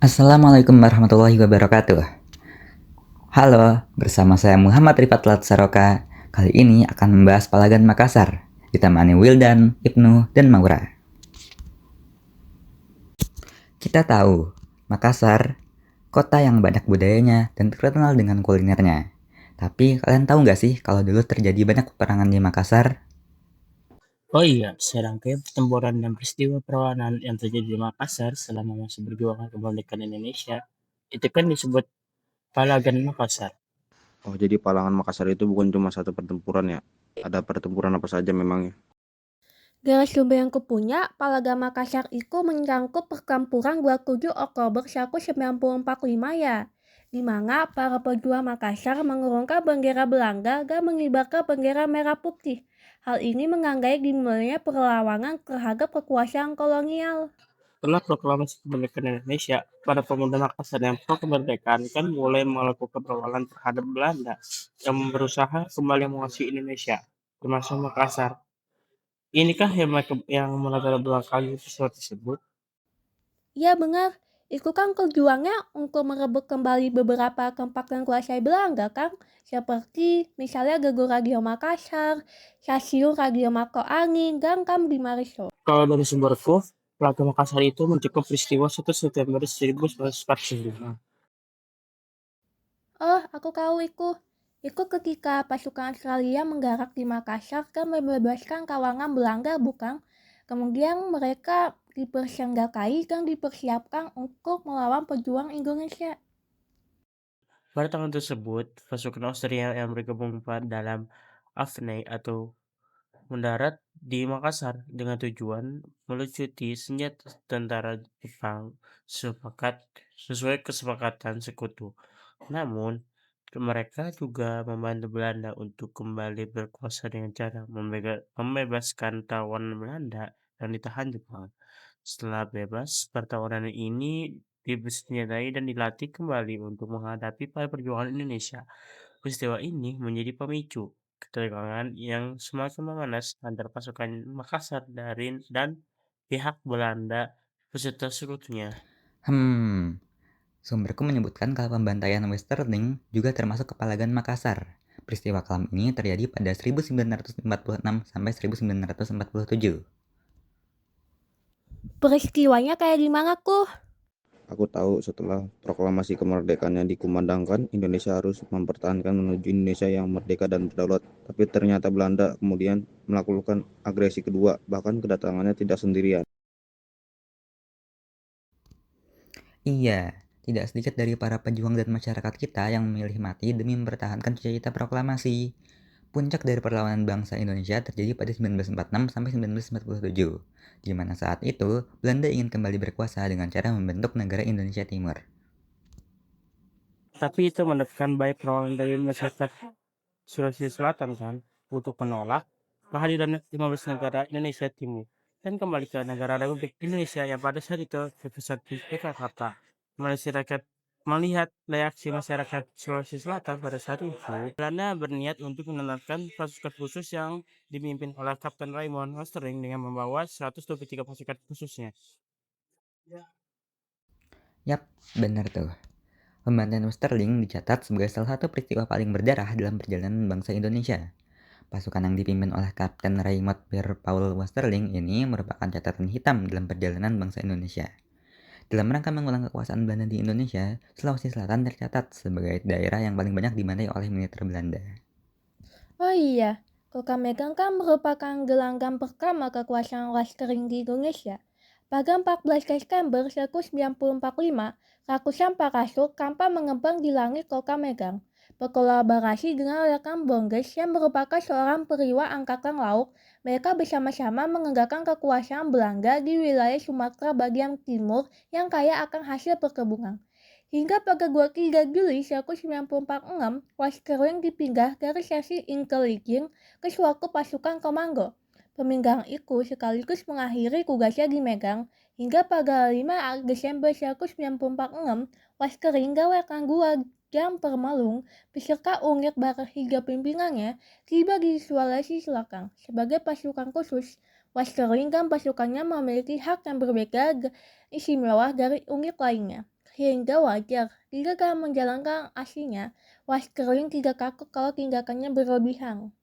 Assalamualaikum warahmatullahi wabarakatuh. Halo, bersama saya Muhammad Rifat Latsaroka. Kali ini akan membahas Palagan Makassar, ditemani Wildan, Ibnu, dan Maura. Kita tahu, Makassar, kota yang banyak budayanya dan terkenal dengan kulinernya. Tapi kalian tahu nggak sih kalau dulu terjadi banyak peperangan di Makassar? Oh iya, serangkaian pertempuran dan peristiwa perlawanan yang terjadi di Makassar selama masa perjuangan kemerdekaan Indonesia itu kan disebut Palagan Makassar. Oh, jadi Palangan Makassar itu bukan cuma satu pertempuran ya? Ada pertempuran apa saja memangnya? Dari sumber yang kupunya, Palaga Makassar itu menyangkut pertempuran 27 Oktober 1945 ya, di mana para pejuang Makassar mengurungkan bendera Belanda dan mengibarkan bendera merah putih. Hal ini menggandai dimulainya perlawanan terhadap kekuasaan kolonial. Setelah proklamasi kemerdekaan Indonesia, para pemuda Makassar yang pro kemerdekaan kan mulai melakukan perlawanan terhadap Belanda yang berusaha kembali menguasai Indonesia, termasuk Makassar. Inikah yang melatar belakangi peristiwa tersebut? Ya benar, itu kan tujuannya untuk merebut kembali beberapa tempat yang kuasai Belanda kan, seperti misalnya Geger Radio Makassar, Stasiun Radio Mako Angin, dan Kam di Mariso. Kalau dari sumberku, Pelaga Makassar itu mencakup peristiwa 1 September 1945. Oh, aku tahu itu. Itu ketika pasukan Australia menggerak di Makassar dan membebaskan kawangan Belanda, bukan? Kemudian mereka dipersenggakai dan dipersiapkan untuk melawan pejuang Indonesia. Pada tanggal tersebut, pasukan Austria yang bergabung dalam AFNI atau mendarat di Makassar dengan tujuan melucuti senjata tentara Jepang sesuai kesepakatan sekutu. Namun, mereka juga membantu Belanda untuk kembali berkuasa dengan cara membebaskan tawanan Belanda yang ditahan Jepang. Setelah bebas, pertawanan ini disenjatai dan dilatih kembali untuk menghadapi para perjuangan Indonesia. Peristiwa ini menjadi pemicu ketegangan yang semakin memanas antara pasukan Makassar dan pihak Belanda beserta sekutunya. Sumberku menyebutkan kalau pembantaian Westerling juga termasuk kepalagan Makassar. Peristiwa kelam ini terjadi pada 1946 sampai 1947. Peristiwanya kayak gimana tuh? Aku tahu setelah proklamasi kemerdekaan yang dikumandangkan, Indonesia harus mempertahankan menuju Indonesia yang merdeka dan berdaulat. Tapi ternyata Belanda kemudian melakukan agresi kedua, bahkan kedatangannya tidak sendirian. Iya, tidak sedikit dari para pejuang dan masyarakat kita yang memilih mati demi mempertahankan cita-cita proklamasi. Puncak dari perlawanan bangsa Indonesia terjadi pada 1946 sampai 1947, di mana saat itu Belanda ingin kembali berkuasa dengan cara membentuk negara Indonesia Timur. Tapi itu menekan baik perlawanan dari masyarakat Sulawesi Selatan kan untuk menolak kehadiran 15 negara Indonesia Timur dan kembali ke negara Republik Indonesia yang pada saat itu berpusat di Jakarta. Masyarakat melihat reaksi masyarakat Sulawesi Selatan pada saat itu, Belanda berniat untuk menetapkan pasukan khusus yang dipimpin oleh Kapten Raymond Osterring dengan membawa 123 pasukan khususnya. Yap, benar tuh. Pembantaian Westerling dicatat sebagai salah satu peristiwa paling berdarah dalam perjalanan bangsa Indonesia. Pasukan yang dipimpin oleh Kapten Raymond Pierre Paul Westerling ini merupakan catatan hitam dalam perjalanan bangsa Indonesia. Dalam rangka mengulang kekuasaan Belanda di Indonesia, Sulawesi Selatan tercatat sebagai daerah yang paling banyak dibantai oleh militer Belanda. Oh iya, Kota Medan kan merupakan gelanggang pertama kekuasaan Lestering di Indonesia. Pada 14 Desember 1945, ratusan parasut tanpa mengembang di langit Kota Medan. Berkolaborasi dengan rekan Bonges yang merupakan seorang periwa angkatan laut, mereka bersama-sama menegakkan kekuasaan Belanda di wilayah Sumatera bagian timur yang kaya akan hasil perkebunan. Hingga pada 23 Juli 1946, Westerling dipindah dari sesi intelijen ke suatu pasukan komando. Pemindahan itu sekaligus mengakhiri tugasnya di Medan, hingga pada 5 Desember 1946, Westerling dan rekan 2 Jam Permalung beserta unit bertiga pimpinannya tiba di Sulawesi Selatan. Sebagai pasukan khusus, Westerling dan pasukannya memiliki hak yang berbeda istimewa dari unit lainnya. hingga wajar. Jika dalam menjalankan aslinya, waskering tidak kaku kalau tindakannya berlebihan.